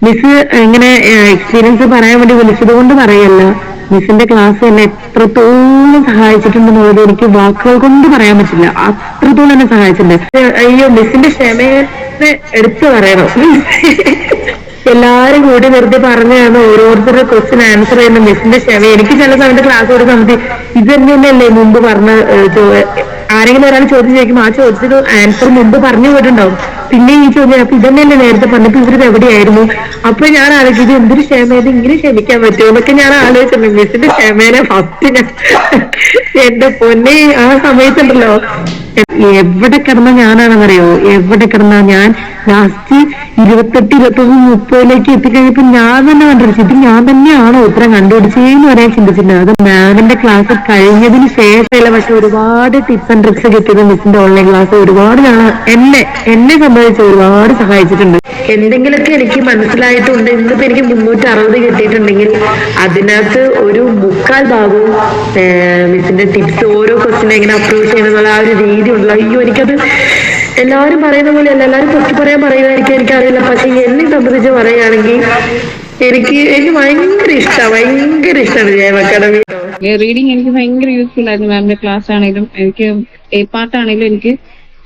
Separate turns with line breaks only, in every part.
Miss ഇങ്ങനെ experience പറയാൻ വേണ്ടി വിളിച്ചത് കൊണ്ട് പറയല്ല. മിസ്സിന്റെ ക്ലാസ് എന്നെ എത്രത്തോളം സഹായിച്ചിട്ടുണ്ടെന്നുള്ളത് എനിക്ക് വാക്കുകൾ കൊണ്ട് പറയാൻ പറ്റില്ല. അത്രത്തോളം എന്നെ സഹായിച്ചിട്ടുണ്ട്. അയ്യോ, മിസ്സിന്റെ ക്ഷമയെ എടുത്തു പറയണം. എല്ലാരും കൂടി വെറുതെ പറഞ്ഞാണ് ഓരോരുത്തരുടെ ക്വസ്റ്റ്യൻ ആൻസർ ചെയ്യുന്ന മിസ്സിന്റെ ക്ഷമ. എനിക്ക് ചില സമയത്ത് ക്ലാസ് കൊടുക്കുന്ന സമയത്ത് ഇത് തന്നെയല്ലേ മുമ്പ് പറഞ്ഞ ആരെങ്കിലും ഒരാൾ ചോദ്യം ചോദിക്കുമ്പോൾ ആ ചോദ്യത്തിന് ആൻസർ മുമ്പ് പറഞ്ഞു പോയിട്ടുണ്ടാവും. പിന്നെ ഈ ചോദ്യം അപ്പൊ ഇതന്നെയല്ലേ നേരത്തെ പറഞ്ഞപ്പോ ഇവര് എവിടെയായിരുന്നു? അപ്പൊ ഞാൻ ആലോചിച്ചത് എന്തൊരു ക്ഷമയത്, ഇങ്ങനെ ക്ഷമിക്കാൻ പറ്റുമോ എന്നൊക്കെ ഞാൻ ആലോചിച്ചിട്ടുണ്ട്. മിസ്സിന്റെ ക്ഷമേനെ ഫസ്റ്റ് ഞാൻ എന്റെ പൊന്നെ ആ സമയത്തുണ്ടല്ലോ എവിടെ കിടന്ന ഞാനാണെന്നറിയോ, എവിടെ കിടന്ന ഞാൻ ലാസ്റ്റ് 28, 29, 30ലേക്ക് എത്തിക്കഴിഞ്ഞപ്പോ ഞാൻ തന്നെ കണ്ടുപിടിച്ചു ഇത് ഞാൻ തന്നെയാണോ ഉത്തരം കണ്ടുപിടിച്ചേന്ന് പറയാൻ ചിന്തിച്ചിട്ടുണ്ട്. അത് മാമിന്റെ ക്ലാസ് കഴിഞ്ഞതിന് ശേഷമല്ല, പക്ഷെ ഒരുപാട് ടിപ്സ് ആൻഡ് ട്രിക്സ് കിട്ടിയത് മിസ്സിന്റെ ഓൺലൈൻ ക്ലാസ് ഒരുപാട് എന്നെ സംബന്ധിച്ച് ഒരുപാട് സഹായിച്ചിട്ടുണ്ട്. എന്തെങ്കിലുമൊക്കെ എനിക്ക് മനസ്സിലായിട്ടുണ്ട്. ഇന്നിപ്പോ എനിക്ക് 360 കിട്ടിയിട്ടുണ്ടെങ്കിൽ അതിനകത്ത് ഒരു 3/4 ഭാഗവും മിസ്സിന്റെ ടിപ്സ്, ഓരോ ക്വസ്റ്റിനെ എങ്ങനെ അപ്രോച്ച് ചെയ്യണം എന്നുള്ള ആ ഒരു രീതി ഉണ്ടല്ലോ. അയ്യോ, എനിക്കത് എല്ലാവരും പറയുന്ന പോലെയല്ല, എല്ലാവരും പൊക്കി പറയാൻ പറയുന്നതായിരിക്കും എനിക്കറിയില്ല. പക്ഷെ എന്നെ സംബന്ധിച്ച് പറയുകയാണെങ്കിൽ എനിക്ക് ഭയങ്കര ഇഷ്ടമാണ്, ഭയങ്കര ഇഷ്ടമാണ് ജയം അക്കാഡമി.
റീഡിങ് എനിക്ക് ഭയങ്കര യൂസ്ഫുൾ ആയിരുന്നു. മാമിന്റെ ക്ലാസ് ആണെങ്കിലും എനിക്ക് എ പാർട്ടാണെങ്കിലും എനിക്ക്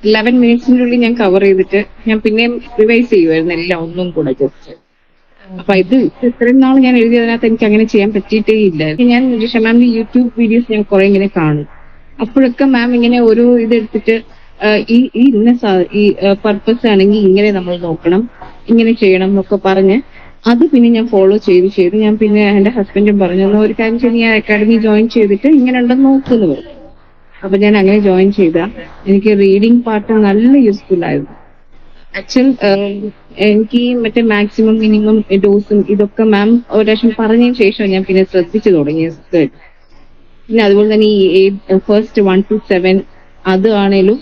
11 മിനിറ്റ്സിനുള്ളിൽ ഞാൻ കവർ ചെയ്തിട്ട് ഞാൻ പിന്നെയും റിവൈസ് ചെയ്യുമായിരുന്നു എല്ലാം ഒന്നും കൂടെ ജസ്റ്റ്. അപ്പൊ ഇത് ഇത്രയും നാൾ ഞാൻ എഴുതിയതിനകത്ത് എനിക്ക് അങ്ങനെ ചെയ്യാൻ പറ്റിയിട്ടേ ഇല്ല. ഞാൻ മാമിന്റെ യൂട്യൂബ് വീഡിയോസ് ഞാൻ കുറെ ഇങ്ങനെ കാണും. അപ്പോഴൊക്കെ മാം ഇങ്ങനെ ഓരോ ഇതെടുത്തിട്ട് ഈ ഇന്ന ഈ പർപ്പസ് ആണെങ്കിൽ ഇങ്ങനെ നമ്മൾ നോക്കണം, ഇങ്ങനെ ചെയ്യണം എന്നൊക്കെ പറഞ്ഞ് അത് പിന്നെ ഞാൻ ഫോളോ ചെയ്ത് ഞാൻ പിന്നെ എന്റെ ഹസ്ബൻഡും പറഞ്ഞു ഒരു കാര്യം ചെയ്ത് ഞാൻ അക്കാഡമി ജോയിൻ ചെയ്തിട്ട് ഇങ്ങനെ ഉണ്ടെന്ന് നോക്കുന്നു പറഞ്ഞു. അപ്പൊ ഞാൻ അങ്ങനെ ജോയിൻ ചെയ്ത എനിക്ക് റീഡിംഗ് പാർട്ട് നല്ല യൂസ്ഫുൾ ആയിരുന്നു. ആക്ച്വൽ എനിക്ക് മറ്റേ മാക്സിമം മിനിമം ഡോസും ഇതൊക്കെ മാം ഒരു പ്രാവശ്യം പറഞ്ഞതിന് ശേഷം ഞാൻ പിന്നെ ശ്രദ്ധിച്ചു തുടങ്ങിയത്. പിന്നെ അതുപോലെ തന്നെ ഈ ഫസ്റ്റ് 1 to 7 അത് ആണേലും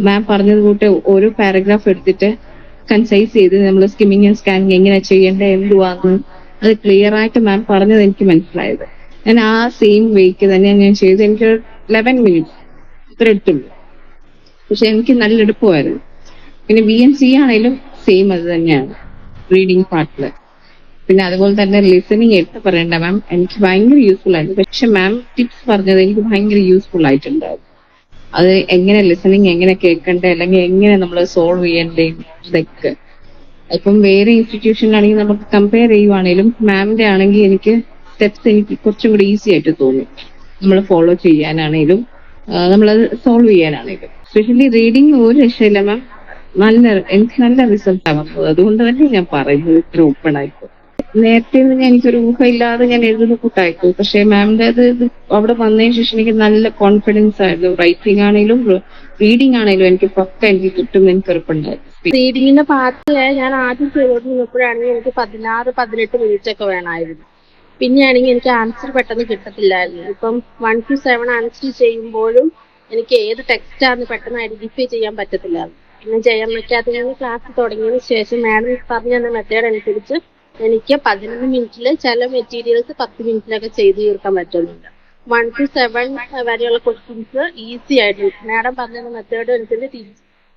മാം പറഞ്ഞത് കൂട്ട് ഓരോ പാരഗ്രാഫ് എടുത്തിട്ട് കൺസൈസ് ചെയ്ത് നമ്മൾ സ്കിമ്മിങ് ആൻഡ് സ്കാനിങ് എങ്ങനെ ചെയ്യേണ്ടത് എന്തുവാന്ന് അത് ക്ലിയർ ആയിട്ട് മാം പറഞ്ഞത് എനിക്ക് മനസ്സിലായത്. ഞാൻ ആ സെയിം വേക്ക് തന്നെ ഞാൻ ചെയ്ത് എനിക്ക് 11 മിനിറ്റ്സ് ഇത്ര എടുത്തുള്ളൂ. പക്ഷെ എനിക്ക് നല്ല എളുപ്പമായിരുന്നു. പിന്നെ VNC ആണെങ്കിലും സെയിം അത് തന്നെയാണ് റീഡിങ് പാർട്ടില്. പിന്നെ അതുപോലെ തന്നെ ലിസണിങ് എടുത്ത് പറയണ്ട മാം എനിക്ക് ഭയങ്കര യൂസ്ഫുൾ ആയിരുന്നു. പക്ഷെ മാം ടിപ്സ് പറഞ്ഞത് എനിക്ക് ഭയങ്കര യൂസ്ഫുൾ ആയിട്ടുണ്ടായിരുന്നു. അത് എങ്ങനെ ലിസണിങ് എങ്ങനെ കേൾക്കണ്ടേ അല്ലെങ്കിൽ എങ്ങനെ നമ്മൾ സോൾവ് ചെയ്യണ്ടേ ഇതൊക്കെ. ഇപ്പം വേറെ ഇൻസ്റ്റിറ്റ്യൂഷനിലാണെങ്കിൽ നമുക്ക് കമ്പയർ ചെയ്യുവാണെങ്കിലും മാമിന്റെ ആണെങ്കിൽ എനിക്ക് സ്റ്റെപ്സ് എനിക്ക് കുറച്ചും കൂടി ഈസി ആയിട്ട് തോന്നി. നമ്മൾ ഫോളോ ചെയ്യാനാണേലും നമ്മളത് സോൾവ് ചെയ്യാനാണേലും. സ്പെഷ്യലി റീഡിങ് ഒരു രക്ഷയില്ല മാം, എനിക്ക് നല്ല റിസൾട്ടാണ് വന്നത്. അതുകൊണ്ട് തന്നെ ഞാൻ പറയുന്നത് ഇത്ര ഓപ്പൺ ആയിപ്പോ. നേരത്തെ എനിക്കൊരു ഊഹമില്ലാതെ ഞാൻ എഴുതുന്ന കൂട്ടായിപ്പോയി. പക്ഷെ മാമിന്റെ അത് അവിടെ വന്നതിന് ശേഷം എനിക്ക് നല്ല കോൺഫിഡൻസ് ആയിരുന്നു. റൈറ്റിംഗ് ആണെങ്കിലും റീഡിംഗ് ആണെങ്കിലും എനിക്ക് പക്ക എനിക്ക് കിട്ടും എനിക്ക് ഉറപ്പുണ്ടായിരുന്നു.
റീഡിങ്ങിന്റെ പാർട്ടില് ഞാൻ ആദ്യം ചെയ്തുകൊണ്ടിരുന്നപ്പോഴാണെങ്കിൽ എനിക്ക് 16-18 മിനിറ്റ് ഒക്കെ വേണമായിരുന്നു. പിന്നെയാണെങ്കിൽ എനിക്ക് ആൻസർ പെട്ടെന്ന് കിട്ടത്തില്ലായിരുന്നു. ഇപ്പം 1 to 7 ആൻസർ ചെയ്യുമ്പോഴും എനിക്ക് ഏത് ടെക്സ്റ്റാന്ന് പെട്ടെന്ന് ഐഡന്റിഫൈ ചെയ്യാൻ പറ്റത്തില്ലായിരുന്നു. പിന്നെ JMAക്കാദമിയിൽ ക്ലാസ് തുടങ്ങിയതിന് ശേഷം മാഡം പറഞ്ഞ മെത്തേഡ് അനുസരിച്ച് എനിക്ക് 11 മിനിറ്റിൽ ചില മെറ്റീരിയൽസ് 10 മിനിറ്റിലൊക്കെ ചെയ്ത് തീർക്കാൻ പറ്റുന്നുണ്ട്. 1 to 7 വരെയുള്ള ക്വസ്റ്റ്യൻസ് ഈസി ആയിട്ട് മാഡം പറഞ്ഞ മെത്തേഡ് അനുസരിച്ച്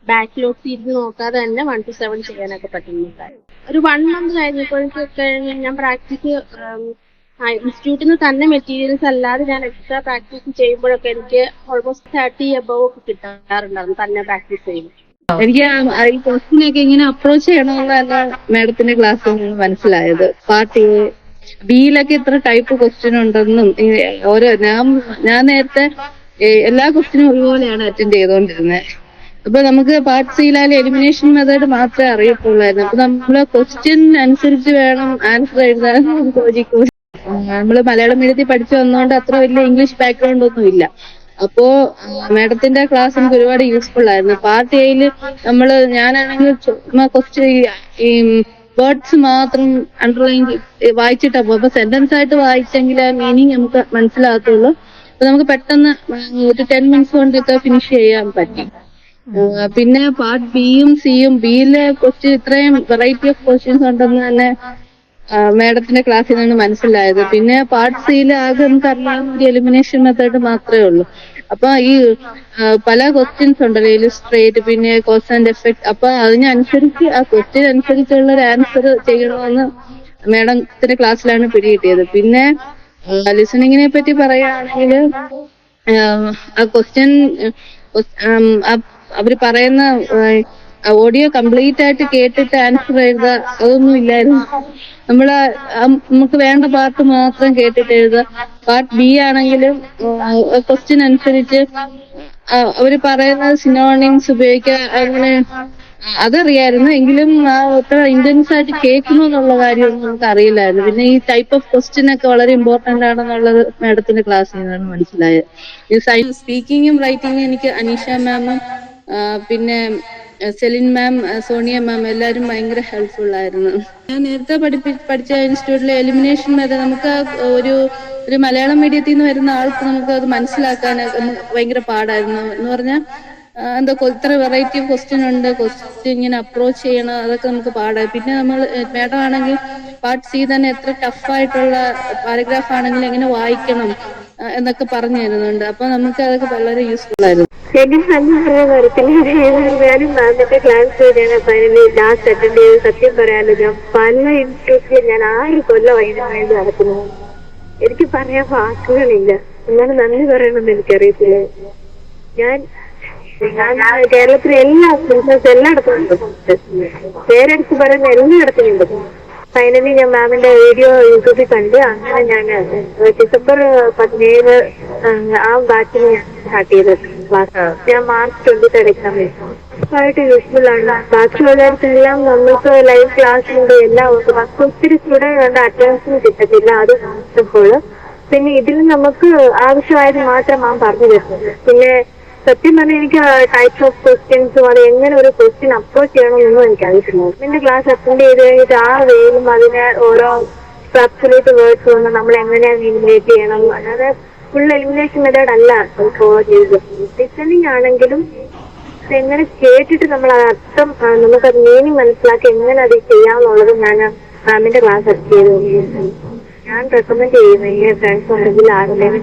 ബാക്ക്ലോഗ്സ് ഇരുന്ന് നോക്കാതെ തന്നെ 1 to 7 ചെയ്യാനൊക്കെ പറ്റുന്നുണ്ടായിരുന്നു. ഒരു 1 മന്ത് കഴിഞ്ഞപ്പോഴൊക്കെ ഞാൻ പ്രാക്ടീസ് ഇൻസ്റ്റിറ്റ്യൂട്ടിൽ നിന്ന് തന്നെ മെറ്റീരിയൽസ് അല്ലാതെ ഞാൻ എക്സ്ട്രാ പ്രാക്ടീസ് ചെയ്യുമ്പോഴൊക്കെ എനിക്ക് ഓൾമോസ്റ്റ് 30 above ഒക്കെ കിട്ടാറുണ്ടായിരുന്നു തന്നെ പ്രാക്ടീസ് ചെയ്യുമ്പോൾ.
എനിക്ക് ഈ ക്വസ്റ്റിനൊക്കെ ഇങ്ങനെ അപ്രോച്ച് ചെയ്യണമെന്നല്ല മാഡത്തിന്റെ ക്ലാസ്സിൽ മനസ്സിലായത്. പാർട്ട് ബിയിലൊക്കെ ഇത്ര ടൈപ്പ് ക്വസ്റ്റ്യൻ ഉണ്ടെന്നും ഓരോ ഞാൻ നേരത്തെ എല്ലാ ക്വസ്റ്റ്യനും ഒരുപോലെയാണ് അറ്റൻഡ് ചെയ്തുകൊണ്ടിരുന്നത്. അപ്പൊ നമുക്ക് പാർട്ട് സിയിലായാലും എലിമിനേഷൻ മെത്തേഡ് മാത്രമേ അറിയത്തുള്ളായിരുന്നു. അപ്പൊ നമ്മള് ക്വസ്റ്റ്യൻ അനുസരിച്ച് വേണം ആൻസർ എഴുതാൻ. നമ്മള് മലയാളം മീഡിയത്തിൽ പഠിച്ചു വന്നതുകൊണ്ട് അത്ര വലിയ ഇംഗ്ലീഷ് ബാക്ക്ഗ്രൗണ്ട് ഒന്നും ഇല്ല. അപ്പോ മാഡത്തിന്റെ ക്ലാസ് എനിക്ക് ഒരുപാട് യൂസ്ഫുൾ ആയിരുന്നു. പാർട്ട് എയില് ഞാനാണെങ്കിൽ ചുമ്മാ ക്വസ്റ്റ്യൻ ഈ വേർഡ്സ് മാത്രം അണ്ടർലൈൻ വായിച്ചിട്ടാ പോകും. അപ്പൊ സെന്റൻസ് ആയിട്ട് വായിച്ചെങ്കിൽ ആ മീനിങ് നമുക്ക് മനസ്സിലാകത്തുള്ളൂ. അപ്പൊ നമുക്ക് പെട്ടെന്ന് ഒരു 10 മിനിറ്റ്സ് കൊണ്ടൊക്കെ ഫിനിഷ് ചെയ്യാൻ പറ്റും. പിന്നെ പാർട്ട് ബിയും സിയും, ബിയിലെ ക്വസ്റ്റ്യൻ ഇത്രയും വെറൈറ്റി ഓഫ് ക്വസ്റ്റ്യൻസ് ഉണ്ടെന്ന് തന്നെ മാഡത്തിന്റെ ക്ലാസ്സിൽ നിന്നാണ് മനസ്സിലായത്. പിന്നെ പാർട്ട് സിയിൽ ആകെ നമുക്ക് അറിയാവുന്ന ഒരു എലിമിനേഷൻ മെത്തേഡ് മാത്രമേ ഉള്ളൂ.
അപ്പൊ ഈ പല ക്വസ്റ്റ്യൻസ് ഉണ്ടല്ലോ, ഇലിസ്ട്രേറ്റ്, പിന്നെ കോസ് ആൻഡ് എഫക്ട്. അപ്പൊ അതിനനുസരിച്ച് ആ ക്വസ്റ്റ്യൻ അനുസരിച്ചുള്ള ഒരു ആൻസർ ചെയ്യണമെന്ന് മാഡത്തിന്റെ ക്ലാസ്സിലാണ് പിടികിട്ടിയത്. പിന്നെ ലിസണിങ്ങിനെ പറ്റി പറയുകയാണെങ്കിൽ ആ ക്വസ്റ്റ്യൻ അവര് പറയുന്ന ഓഡിയോ കംപ്ലീറ്റ് ആയിട്ട് കേട്ടിട്ട് ആൻസർ എഴുതുക, അതൊന്നും ഇല്ലായിരുന്നു. നമുക്ക് വേണ്ട പാർട്ട് മാത്രം കേട്ടിട്ട് എഴുതുക. പാർട്ട് ബി ആണെങ്കിലും ക്വസ്റ്റ്യൻ അനുസരിച്ച് അവര് പറയുന്ന സിനോണിംസ് ഉപയോഗിക്കുക, അങ്ങനെ അതറിയായിരുന്നു. എങ്കിലും അത്ര ഇന്റൻസ് ആയിട്ട് കേൾക്കുന്നു എന്നുള്ള കാര്യമൊന്നും നമുക്ക് അറിയില്ലായിരുന്നു. പിന്നെ ഈ ടൈപ്പ് ഓഫ് ക്വസ്റ്റ്യൻ ഒക്കെ വളരെ ഇമ്പോർട്ടന്റ് ആണെന്നുള്ളത് മാഡത്തിന്റെ ക്ലാസ്സിൽ നിന്നാണ് മനസ്സിലായത്. ഈ സ്പീക്കിങ്ങും റൈറ്റിങ്ങും എനിക്ക് അനീഷ മാമും പിന്നെ സെലിൻ മാം, സോണിയ മാം എല്ലാവരും ഭയങ്കര ഹെൽപ്ഫുൾ ആയിരുന്നു. ഞാൻ നേരത്തെ പഠിച്ച ഇൻസ്റ്റിറ്റ്യൂട്ടിലെ എലിമിനേഷൻ മെത്തേഡ് നമുക്ക് ഒരു മലയാളം മീഡിയത്തിൽ നിന്ന് വരുന്ന ആൾക്ക് നമുക്ക് അത് മനസ്സിലാക്കാൻ ഭയങ്കര പാടായിരുന്നു. എന്ന് പറഞ്ഞാൽ ഇത്ര വെറൈറ്റി ഓഫ് ക്വസ്റ്റ്യൻ ഉണ്ട്, ക്വസ്റ്റ്യൻ ഇങ്ങനെ അപ്രോച്ച് ചെയ്യണം, അതൊക്കെ നമുക്ക് പാടായി. പിന്നെ നമ്മൾ മാഡം ആണെങ്കിൽ പാർട്ട് സി തന്നെ എത്ര ടഫായിട്ടുള്ള പാരഗ്രാഫ് ആണെങ്കിലും എങ്ങനെ വായിക്കണം എന്നൊക്കെ പറഞ്ഞു തരുന്നുണ്ട്. അപ്പൊ നമുക്ക് അതൊക്കെ വളരെ യൂസ്ഫുൾ ആയിരുന്നു.
ഞാനും മാമിന്റെ ക്ലാസ് ഫൈനലി ലാസ്റ്റ് അറ്റൻഡ് ചെയ്ത് സത്യം പറയാലോ, ഞാൻ പല ഇൻസ്റ്റിറ്റ്യൂട്ടിലും ഞാൻ 6 കൊല്ലം വൈകുന്നേരം നടക്കുന്നു. എനിക്ക് പറയാൻ വാക്കുകളില്ല. അങ്ങനെ നന്ദി പറയണമെന്ന് എനിക്കറിയത്തില്ല. ഞാൻ കേരളത്തിലെ എല്ലാ സ്റ്റുഡൻസ് എല്ലായിടത്തും ഉണ്ട്, പേരെടുത്ത് പറയുന്ന എല്ലായിടത്തും ഉണ്ട്. ഫൈനലി ഞാൻ മാമിന്റെ വീഡിയോ യൂട്യൂബിൽ കണ്ട് അങ്ങനെ ഞാൻ ഡിസംബർ 17 ആ ബാച്ചിൽ ഞാൻ സ്റ്റാർട്ട് ചെയ്തത് ക്ലാസ്. ഞാൻ മാർച്ച് 23 എക്സാം ആയിട്ട് യൂസ്ഫുൾ ആണ്. ബാക്കിയുള്ളവർക്കെല്ലാം നമുക്ക് ലൈവ് ക്ലാസ് ഉണ്ട്, എല്ലാം ഉണ്ട്. പക്ഷെ ഒത്തിരി സ്റ്റുഡന്റ് ഉണ്ട്, അറ്റൻഡൻസിന് കിട്ടത്തില്ല. അത് ഇപ്പോൾ പിന്നെ ഇതിൽ നമുക്ക് ആവശ്യമായത് മാത്രം മാം പറഞ്ഞു തരുന്നത്. പിന്നെ സത്യം പറഞ്ഞാൽ എനിക്ക് ടൈപ്സ് ഓഫ് ക്വസ്റ്റ്യൻസും അത് എങ്ങനെ ഒരു ക്വസ്റ്റ്യൻ അപ്രോച്ച് ചെയ്യണമെന്നൊന്നും എനിക്കറിയില്ല. എന്റെ ക്ലാസ് അറ്റൻഡ് ചെയ്ത് കഴിഞ്ഞിട്ട് ആ വേയും അതിനെ ഓരോ സബ്സ്റ്റിലേറ്റ് വേർഡ്സ് കൊണ്ട് നമ്മൾ എങ്ങനെയാണ് എലിമിനേറ്റ് ചെയ്യണം, അതായത് ഫുൾ എലിമിനേഷൻ മെത്തേഡ് അല്ല ഫോളോ ചെയ്തത്. ലിസണിങ് ആണെങ്കിലും എങ്ങനെ കേട്ടിട്ട് നമ്മൾ അത് അർത്ഥം നമുക്കത് മീനിങ് മനസ്സിലാക്കി എങ്ങനെ അത് ചെയ്യാമെന്നുള്ളത് ഞാൻ മാമിന്റെ ക്ലാസ് അറ്റൻഡ് ചെയ്ത് ഞാൻ റെക്കമെൻഡ് ചെയ്യുന്നു. ഈ ഫ്രണ്ട്സ് ഉണ്ടെങ്കിൽ ആരുടെയും